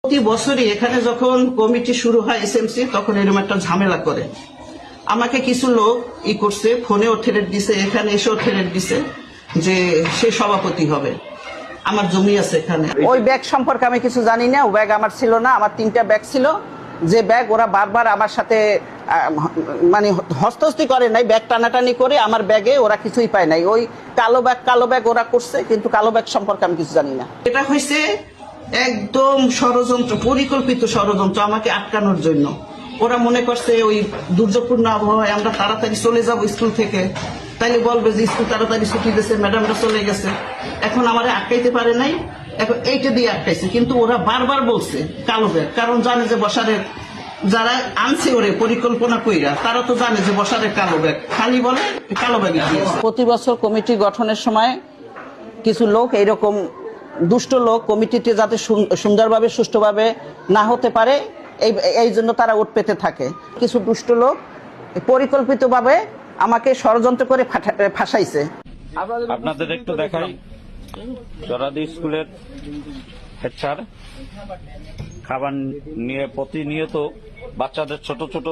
প্রতি বছরই এখানে যখন কমিটি শুরু হয় এসএমসি তখন এরকম একটা ঝামেলা করে। আমাকে কিছু লোক করছে, ফোনেও থ্রেট দিছে, এখানে এসেও থ্রেট দিছে যে সে সভাপতি হবে। আমার জমি আছে এখানে। ওই ব্যাগ সম্পর্কে আমি কিছু জানি না, ও ব্যাগ আমার ছিল না। আমার 3টা ব্যাগ ছিল, যে ব্যাগ ওরা বারবার আমার সাথে মানে হস্তস্তি করে নাই, ব্যাগ টানাটানি করে আমার ব্যাগে ওরা কিছুই পায় নাই। ওই কালো ব্যাগ ওরা করছে, কিন্তু কালো ব্যাগ সম্পর্কে আমি কিছু জানি না। এটা হয়েছে একদম ষড়যন্ত্র, পরিকল্পিত ষড়যন্ত্র আমাকে আটকানোর জন্য। ওরা মনে করছে ওই দুর্যোগপূর্ণ আবহাওয়ায় আমরা তাড়াতাড়ি চলে যাব স্কুল থেকে, তাইলে বলবে যে স্কুল তাড়াতাড়ি ছুটি দিয়েছে, ম্যাডামরা চলে গেছে। এখন আমারে আটকাইতে পারে নাই, এখন এইটা দিয়ে আটকাইছে। কিন্তু ওরা বারবার বলছে কালো ব্যাগ, কারণ জানে যে বসারের যারা আনছে ওরে পরিকল্পনা কইরা, তারা তো জানে যে বসারের কালো ব্যাগ, খালি বলে কালো ব্যাগ। প্রতি বছর কমিটি গঠনের সময় কিছু লোক এইরকম দুষ্ট লোক কমিটিতে যাতে সুন্দরভাবে সুষ্ঠুভাবে না হতে পারে এই জন্য তারা ওট পেতে থাকে। কিছু দুষ্ট লোক পরিকল্পিতভাবে আমাকে ষড়যন্ত্র করে ফাঁসাইছে। আপনাদের একটু দেখাই, চরাদি স্কুলের হেড খাবার নিয়ে প্রতিনিয়ত বাচ্চাদের ছোট ছোট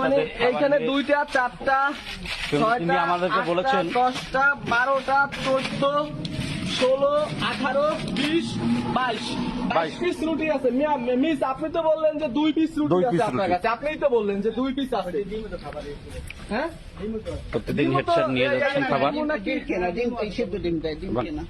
মানে এইখানে 2টা 4টা 6টা আমাদেরকে বলেছেন 10টা 12টা 14 16 18 20 22 পিস রুটি আছে। মিস আপনি তো বললেন যে 2 পিস রুটি আছে আপনার কাছে, আপনিই তো বললেন যে 2 পিস আছে। হ্যাঁ, প্রতিদিন হেড স্যার নিয়ে যাচ্ছেন খাবার। ডিম কেনা, ডিম সিদ্ধ ডিম দেয়, ডিম কেনা।